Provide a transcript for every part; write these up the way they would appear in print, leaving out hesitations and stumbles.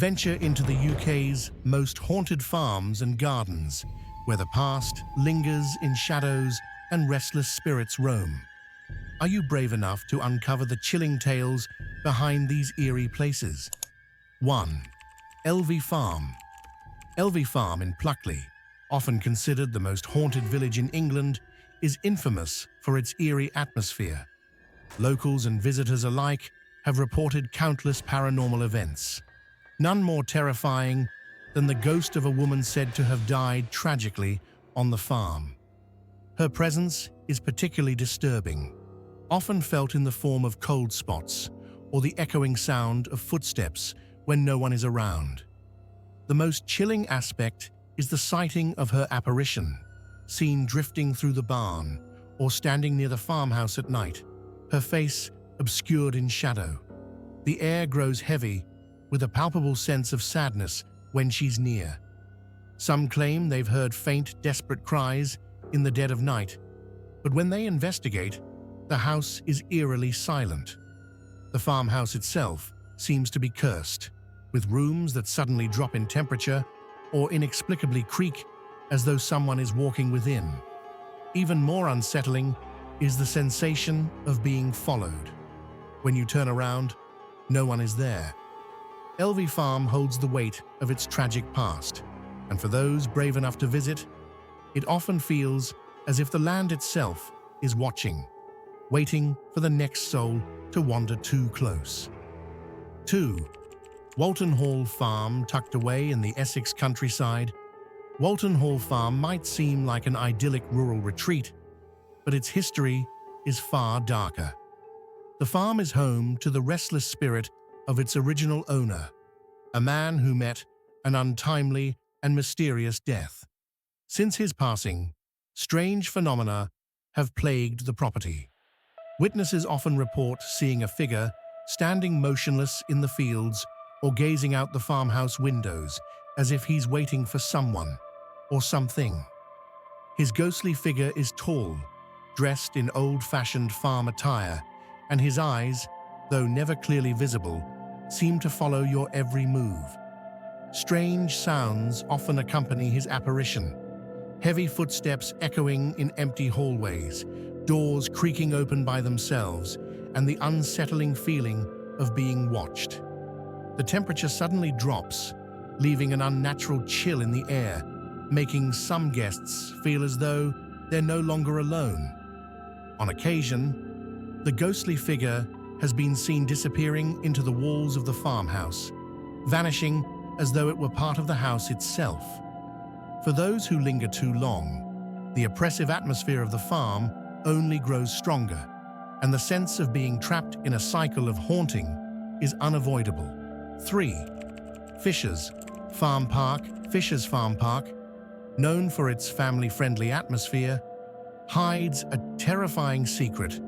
Venture into the UK's most haunted farms and gardens, where the past lingers in shadows and restless spirits roam. Are you brave enough to uncover the chilling tales behind these eerie places? 1. Elvey Farm. Elvey Farm in Pluckley, often considered the most haunted village in England, is infamous for its eerie atmosphere. Locals and visitors alike have reported countless paranormal events, none more terrifying than the ghost of a woman said to have died tragically on the farm. Her presence is particularly disturbing, often felt in the form of cold spots or the echoing sound of footsteps when no one is around. The most chilling aspect is the sighting of her apparition, seen drifting through the barn or standing near the farmhouse at night, her face obscured in shadow. The air grows heavy with a palpable sense of sadness when she's near. Some claim they've heard faint, desperate cries in the dead of night, but when they investigate, the house is eerily silent. The farmhouse itself seems to be cursed, with rooms that suddenly drop in temperature or inexplicably creak as though someone is walking within. Even more unsettling is the sensation of being followed. When you turn around, no one is there. Elvey Farm holds the weight of its tragic past, and for those brave enough to visit, it often feels as if the land itself is watching, waiting for the next soul to wander too close. 2. Walton Hall Farm, tucked away in the Essex countryside. Walton Hall Farm might seem like an idyllic rural retreat, but its history is far darker. The farm is home to the restless spirit of its original owner, a man who met an untimely and mysterious death. Since his passing, strange phenomena have plagued the property. Witnesses often report seeing a figure standing motionless in the fields or gazing out the farmhouse windows as if he's waiting for someone or something. His ghostly figure is tall, dressed in old-fashioned farm attire, and his eyes, though never clearly visible, seem to follow your every move. Strange sounds often accompany his apparition, heavy footsteps echoing in empty hallways, doors creaking open by themselves, and the unsettling feeling of being watched. The temperature suddenly drops, leaving an unnatural chill in the air, making some guests feel as though they're no longer alone. On occasion, the ghostly figure has been seen disappearing into the walls of the farmhouse, vanishing as though it were part of the house itself. For those who linger too long, the oppressive atmosphere of the farm only grows stronger, and the sense of being trapped in a cycle of haunting is unavoidable. 3. Fishers Farm Park. Fishers Farm Park, known for its family-friendly atmosphere, hides a terrifying secret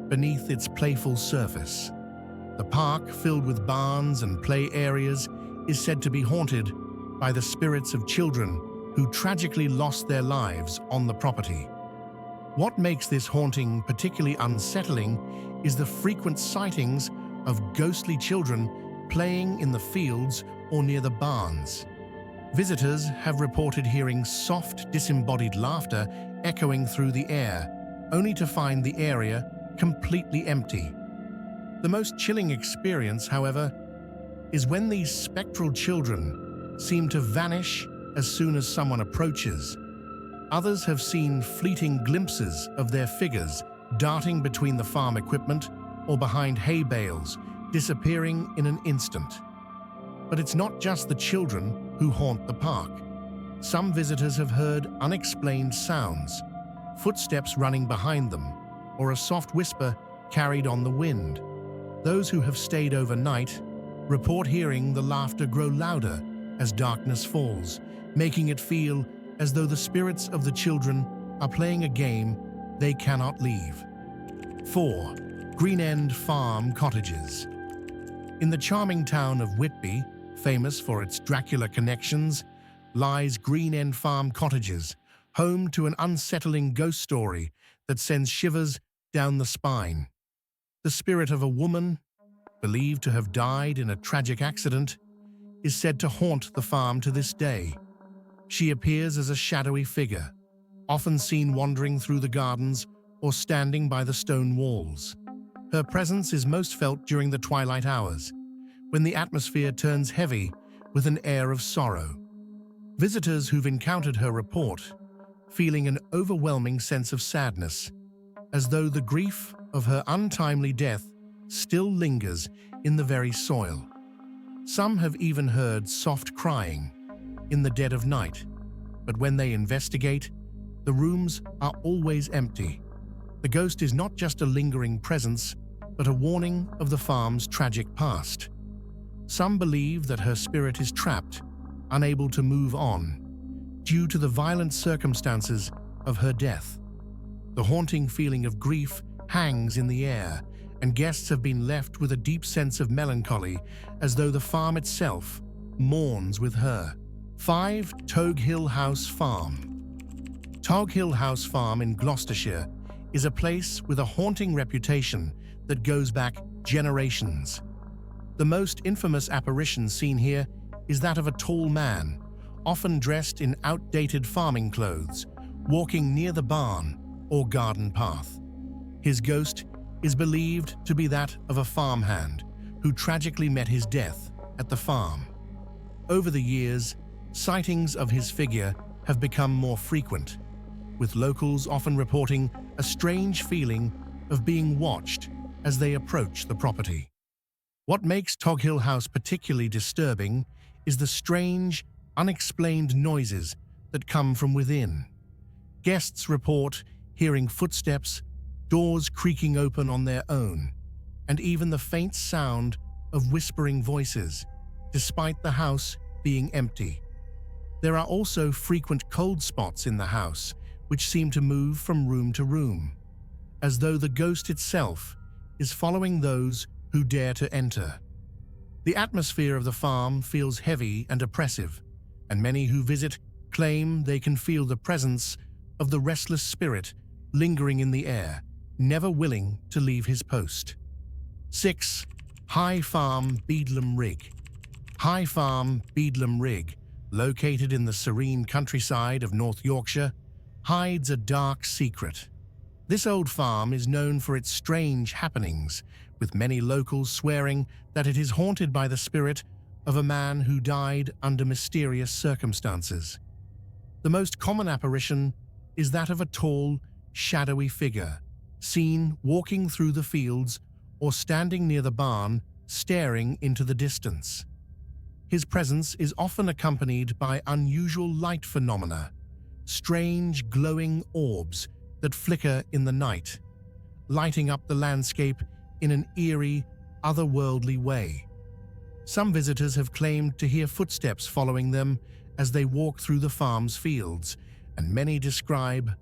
beneath its playful surface. The park, filled with barns and play areas, is said to be haunted by the spirits of children who tragically lost their lives on the property. What makes this haunting particularly unsettling is the frequent sightings of ghostly children playing in the fields or near the barns. Visitors have reported hearing soft, disembodied laughter echoing through the air, only to find the area completely empty. The most chilling experience, however, is when these spectral children seem to vanish as soon as someone approaches. Others have seen fleeting glimpses of their figures darting between the farm equipment or behind hay bales, disappearing in an instant. But it's not just the children who haunt the park. Some visitors have heard unexplained sounds, footsteps running behind them, or a soft whisper carried on the wind. Those who have stayed overnight report hearing the laughter grow louder as darkness falls, making it feel as though the spirits of the children are playing a game they cannot leave. 4. Green End Farm Cottages. In the charming town of Whitby, famous for its Dracula connections, lies Green End Farm Cottages, home to an unsettling ghost story that sends shivers down the spine. The spirit of a woman, believed to have died in a tragic accident, is said to haunt the farm to this day. She appears as a shadowy figure, often seen wandering through the gardens or standing by the stone walls. Her presence is most felt during the twilight hours, when the atmosphere turns heavy with an air of sorrow. Visitors who've encountered her report feeling an overwhelming sense of sadness, as though the grief of her untimely death still lingers in the very soil. Some have even heard soft crying in the dead of night, but when they investigate, the rooms are always empty. The ghost is not just a lingering presence, but a warning of the farm's tragic past. Some believe that her spirit is trapped, unable to move on, due to the violent circumstances of her death. The haunting feeling of grief hangs in the air, and guests have been left with a deep sense of melancholy, as though the farm itself mourns with her. 5. Toghill House Farm. Toghill House Farm in Gloucestershire is a place with a haunting reputation that goes back generations. The most infamous apparition seen here is that of a tall man, often dressed in outdated farming clothes, walking near the barn or garden path. His ghost is believed to be that of a farmhand who tragically met his death at the farm. Over the years, sightings of his figure have become more frequent, with locals often reporting a strange feeling of being watched as they approach the property. What makes Toghill House particularly disturbing is the strange, unexplained noises that come from within. Guests report hearing footsteps, doors creaking open on their own, and even the faint sound of whispering voices, despite the house being empty. There are also frequent cold spots in the house, which seem to move from room to room, as though the ghost itself is following those who dare to enter. The atmosphere of the farm feels heavy and oppressive, and many who visit claim they can feel the presence of the restless spirit lingering in the air, never willing to leave his post. 6. Farm Beadlam Rigg. Farm Beadlam Rigg, located in the serene countryside of North Yorkshire, hides a dark secret. This old farm is known for its strange happenings, with many locals swearing that it is haunted by the spirit of a man who died under mysterious circumstances. The most common apparition is that of a tall, shadowy figure, seen walking through the fields or standing near the barn, staring into the distance. His presence is often accompanied by unusual light phenomena, strange glowing orbs that flicker in the night, lighting up the landscape in an eerie, otherworldly way. Some visitors have claimed to hear footsteps following them as they walk through the farm's fields, and many describe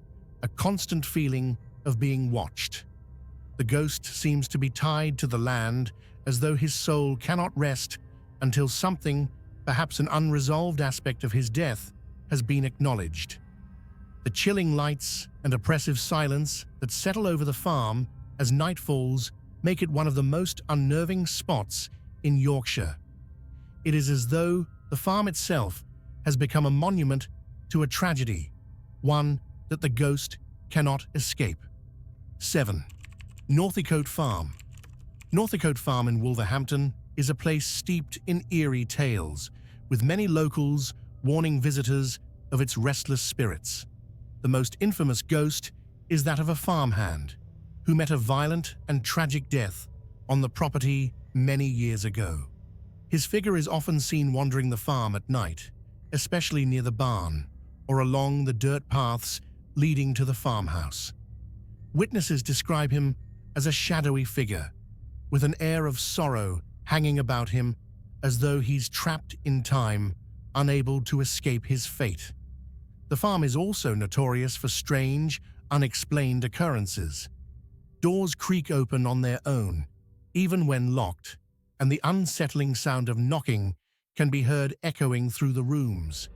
a constant feeling of being watched. The ghost seems to be tied to the land, as though his soul cannot rest until something, perhaps an unresolved aspect of his death, has been acknowledged. The chilling lights and oppressive silence that settle over the farm as night falls make it one of the most unnerving spots in Yorkshire. It is as though the farm itself has become a monument to a tragedy, one that the ghost cannot escape. 7. North Farm. North Farm in Wolverhampton is a place steeped in eerie tales, with many locals warning visitors of its restless spirits. The most infamous ghost is that of a farmhand who met a violent and tragic death on the property many years ago. His figure is often seen wandering the farm at night, especially near the barn or along the dirt paths leading to the farmhouse. Witnesses describe him as a shadowy figure, with an air of sorrow hanging about him, as though he's trapped in time, unable to escape his fate. The farm is also notorious for strange, unexplained occurrences. Doors creak open on their own, even when locked, and the unsettling sound of knocking can be heard echoing through the rooms.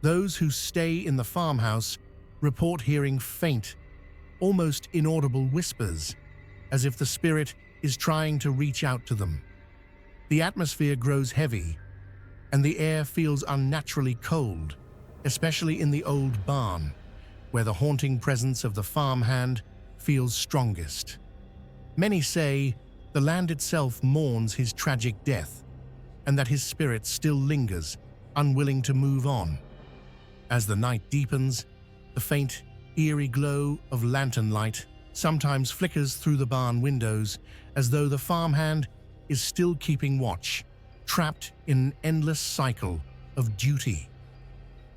Those who stay in the farmhouse report hearing faint, almost inaudible whispers, as if the spirit is trying to reach out to them. The atmosphere grows heavy, and the air feels unnaturally cold, especially in the old barn, where the haunting presence of the farmhand feels strongest. Many say the land itself mourns his tragic death, and that his spirit still lingers, unwilling to move on. As the night deepens, the faint, eerie glow of lantern light sometimes flickers through the barn windows, as though the farmhand is still keeping watch, trapped in an endless cycle of duty.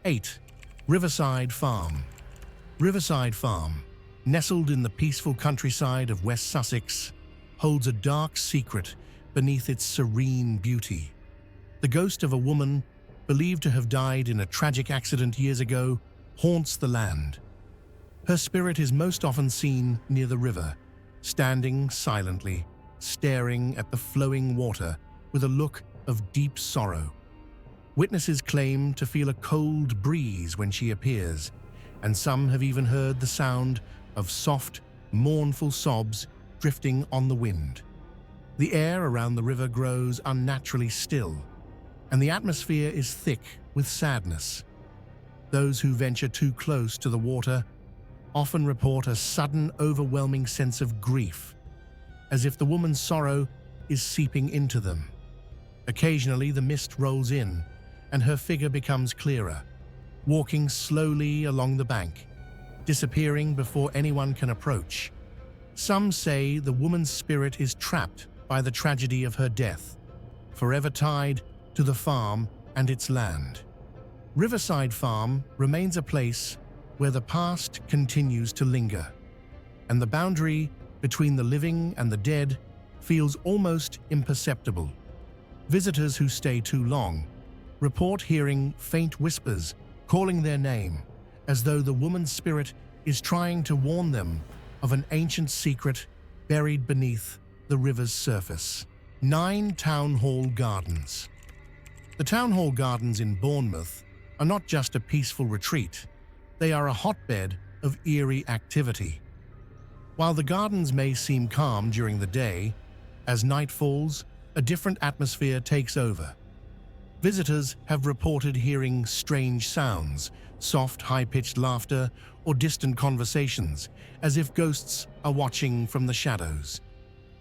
8. Riverside Farm. Riverside Farm, nestled in the peaceful countryside of West Sussex, holds a dark secret beneath its serene beauty. The ghost of a woman, believed to have died in a tragic accident years ago, haunts the land. Her spirit is most often seen near the river, standing silently, staring at the flowing water with a look of deep sorrow. Witnesses claim to feel a cold breeze when she appears, and some have even heard the sound of soft, mournful sobs drifting on the wind. The air around the river grows unnaturally still, and the atmosphere is thick with sadness. Those who venture too close to the water often report a sudden, overwhelming sense of grief, as if the woman's sorrow is seeping into them. Occasionally, the mist rolls in, and her figure becomes clearer, walking slowly along the bank, disappearing before anyone can approach. Some say the woman's spirit is trapped by the tragedy of her death, forever tied to the farm and its land. Riverside Farm remains a place where the past continues to linger, and the boundary between the living and the dead feels almost imperceptible. Visitors who stay too long report hearing faint whispers calling their name, as though the woman's spirit is trying to warn them of an ancient secret buried beneath the river's surface. 9. Town Hall Gardens. The Town Hall Gardens in Bournemouth are not just a peaceful retreat, they are a hotbed of eerie activity. While the gardens may seem calm during the day, as night falls, a different atmosphere takes over. Visitors have reported hearing strange sounds, soft, high-pitched laughter, or distant conversations, as if ghosts are watching from the shadows.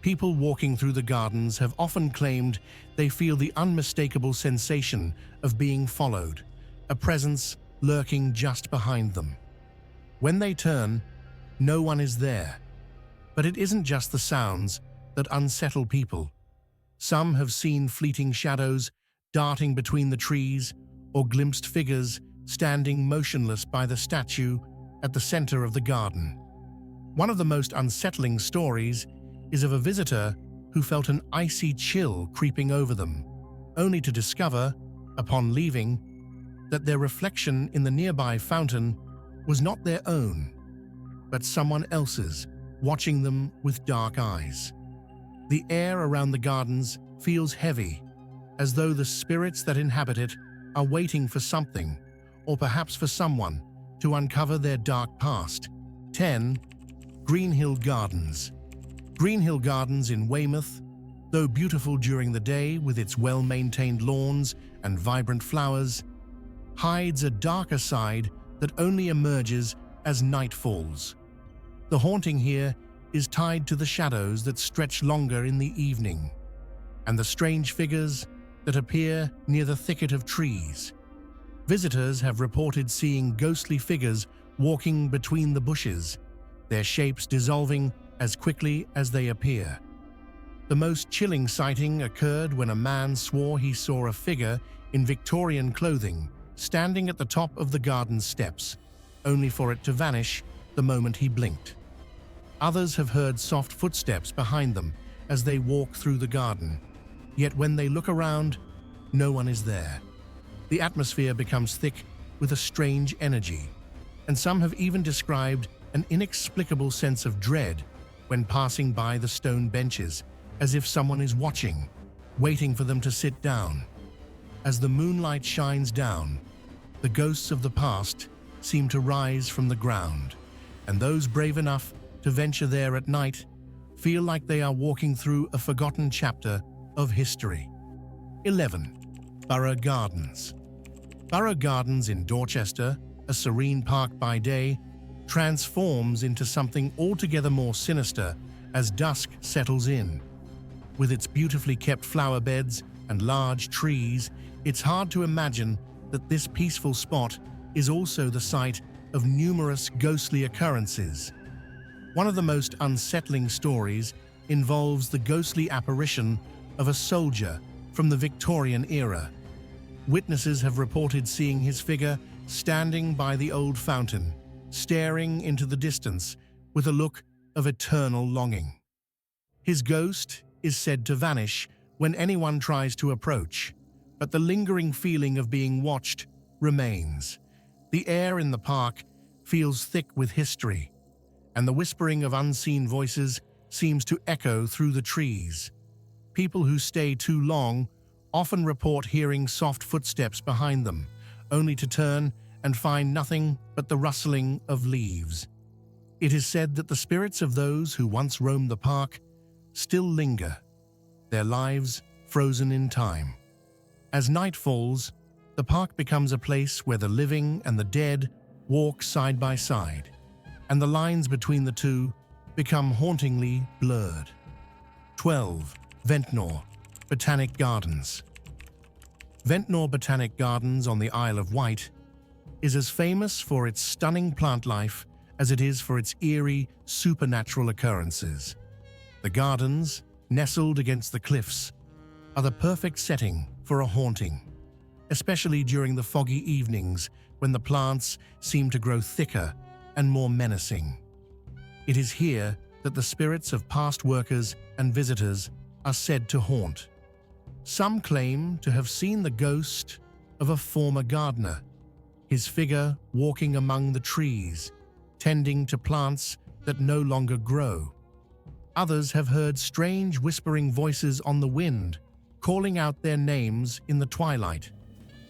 People walking through the gardens have often claimed they feel the unmistakable sensation of being followed, a presence lurking just behind them. When they turn, no one is there. But it isn't just the sounds that unsettle people. Some have seen fleeting shadows darting between the trees, or glimpsed figures standing motionless by the statue at the center of the garden. One of the most unsettling stories is of a visitor who felt an icy chill creeping over them, only to discover, upon leaving, that their reflection in the nearby fountain was not their own, but someone else's, watching them with dark eyes. The air around the gardens feels heavy, as though the spirits that inhabit it are waiting for something, or perhaps for someone, to uncover their dark past. 10. Greenhill Gardens. Greenhill Gardens in Weymouth, though beautiful during the day with its well-maintained lawns and vibrant flowers, hides a darker side that only emerges as night falls. The haunting here is tied to the shadows that stretch longer in the evening, and the strange figures that appear near the thicket of trees. Visitors have reported seeing ghostly figures walking between the bushes, their shapes dissolving as quickly as they appear. The most chilling sighting occurred when a man swore he saw a figure in Victorian clothing standing at the top of the garden steps, only for it to vanish the moment he blinked. Others have heard soft footsteps behind them as they walk through the garden, yet when they look around, no one is there. The atmosphere becomes thick with a strange energy, and some have even described an inexplicable sense of dread when passing by the stone benches, as if someone is watching, waiting for them to sit down. As the moonlight shines down, the ghosts of the past seem to rise from the ground, and those brave enough to venture there at night feel like they are walking through a forgotten chapter of history. 11. Borough Gardens. Borough Gardens in Dorchester, a serene park by day, transforms into something altogether more sinister as dusk settles in. With its beautifully kept flower beds and large trees, it's hard to imagine that this peaceful spot is also the site of numerous ghostly occurrences. One of the most unsettling stories involves the ghostly apparition of a soldier from the Victorian era. Witnesses have reported seeing his figure standing by the old fountain, staring into the distance with a look of eternal longing. His ghost is said to vanish when anyone tries to approach, but the lingering feeling of being watched remains. The air in the park feels thick with history, and the whispering of unseen voices seems to echo through the trees. People who stay too long often report hearing soft footsteps behind them, only to turn and find nothing but the rustling of leaves. It is said that the spirits of those who once roamed the park still linger, their lives frozen in time. As night falls, the park becomes a place where the living and the dead walk side by side, and the lines between the two become hauntingly blurred. 12. Ventnor Botanic Gardens. Ventnor Botanic Gardens on the Isle of Wight is as famous for its stunning plant life as it is for its eerie, supernatural occurrences. The gardens, nestled against the cliffs, are the perfect setting for a haunting, especially during the foggy evenings when the plants seem to grow thicker and more menacing. It is here that the spirits of past workers and visitors are said to haunt. Some claim to have seen the ghost of a former gardener, his figure walking among the trees, tending to plants that no longer grow. Others have heard strange whispering voices on the wind, calling out their names in the twilight.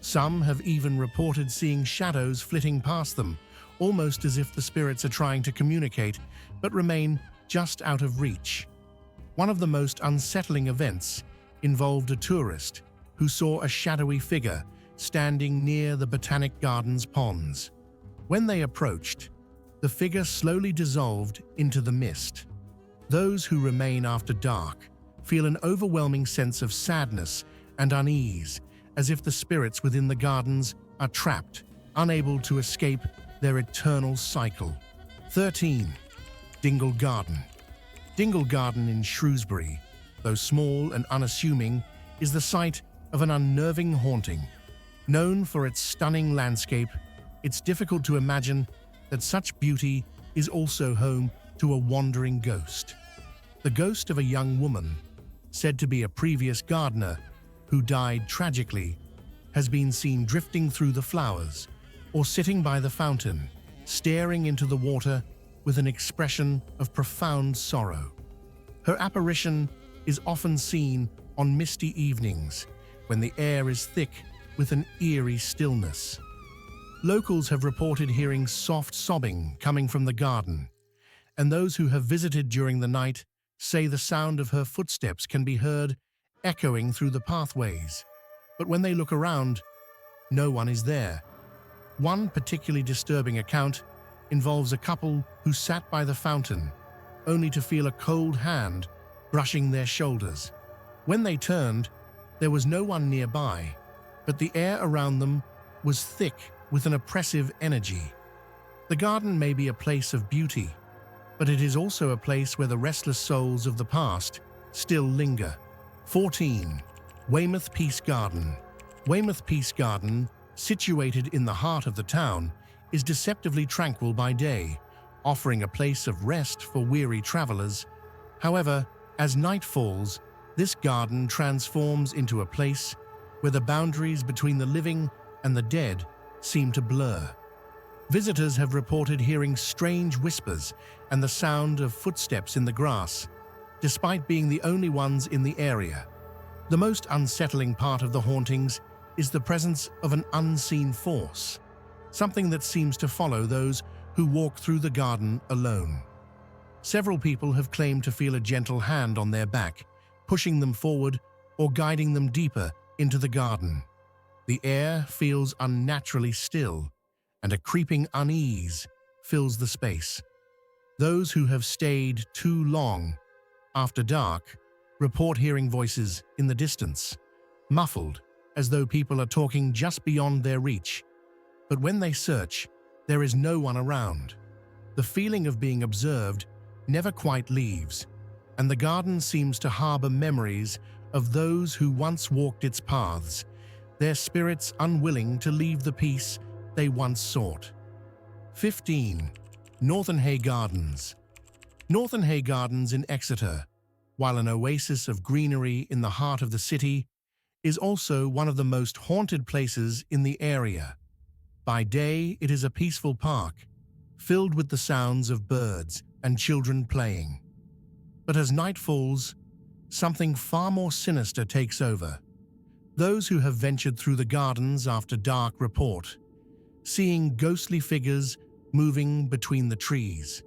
Some have even reported seeing shadows flitting past them, almost as if the spirits are trying to communicate, but remain just out of reach. One of the most unsettling events involved a tourist who saw a shadowy figure standing near the Botanic Gardens ponds. When they approached, the figure slowly dissolved into the mist. Those who remain after dark feel an overwhelming sense of sadness and unease, as if the spirits within the gardens are trapped, unable to escape their eternal cycle. 13. Dingle Garden. Dingle Garden in Shrewsbury, though small and unassuming, is the site of an unnerving haunting. Known for its stunning landscape, it's difficult to imagine that such beauty is also home to a wandering ghost. The ghost of a young woman, said to be a previous gardener who died tragically, has been seen drifting through the flowers or sitting by the fountain, staring into the water with an expression of profound sorrow. Her apparition is often seen on misty evenings when the air is thick with an eerie stillness. Locals have reported hearing soft sobbing coming from the garden, and those who have visited during the night say the sound of her footsteps can be heard echoing through the pathways. But when they look around, no one is there. One particularly disturbing account involves a couple who sat by the fountain, only to feel a cold hand brushing their shoulders. When they turned, there was no one nearby, but the air around them was thick with an oppressive energy. The garden may be a place of beauty, but it is also a place where the restless souls of the past still linger. 14. Weymouth Peace Garden. Weymouth Peace Garden, situated in the heart of the town, is deceptively tranquil by day, offering a place of rest for weary travelers. However, as night falls, this garden transforms into a place where the boundaries between the living and the dead seem to blur. Visitors have reported hearing strange whispers and the sound of footsteps in the grass, despite being the only ones in the area. The most unsettling part of the hauntings is the presence of an unseen force, something that seems to follow those who walk through the garden alone. Several people have claimed to feel a gentle hand on their back, pushing them forward or guiding them deeper into the garden. The air feels unnaturally still, and a creeping unease fills the space. Those who have stayed too long after dark report hearing voices in the distance, muffled as though people are talking just beyond their reach. But when they search, there is no one around. The feeling of being observed never quite leaves, and the garden seems to harbor memories of those who once walked its paths, their spirits unwilling to leave the peace they once sought. 15. Northernhay Gardens. Northernhay Gardens in Exeter, while an oasis of greenery in the heart of the city, is also one of the most haunted places in the area. By day, it is a peaceful park, filled with the sounds of birds and children playing. But as night falls, something far more sinister takes over. Those who have ventured through the gardens after dark report seeing ghostly figures moving between the trees.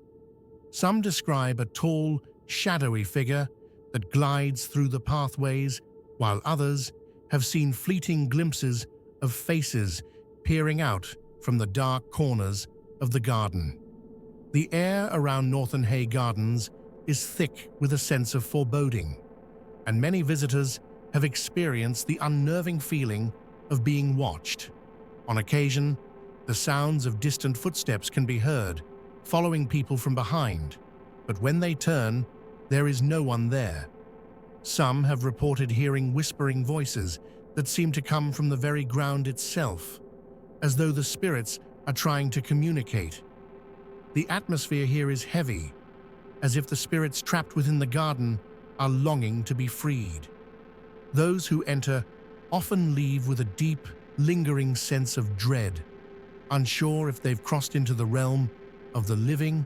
Some describe a tall, shadowy figure that glides through the pathways, while others have seen fleeting glimpses of faces peering out from the dark corners of the garden. The air around Northernhay Gardens is thick with a sense of foreboding, and many visitors have experienced the unnerving feeling of being watched. On occasion, the sounds of distant footsteps can be heard, following people from behind, but when they turn, there is no one there. Some have reported hearing whispering voices that seem to come from the very ground itself, as though the spirits are trying to communicate. The atmosphere here is heavy, as if the spirits trapped within the garden are longing to be freed. Those who enter often leave with a deep, lingering sense of dread, unsure if they've crossed into the realm of the living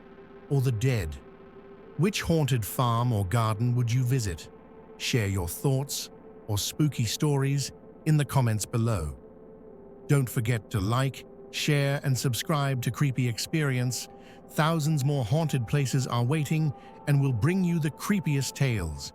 or the dead. Which haunted farm or garden would you visit? Share your thoughts or spooky stories in the comments below. Don't forget to like, share, and subscribe to Creepy Experience. Thousands more haunted places are waiting and will bring you the creepiest tales.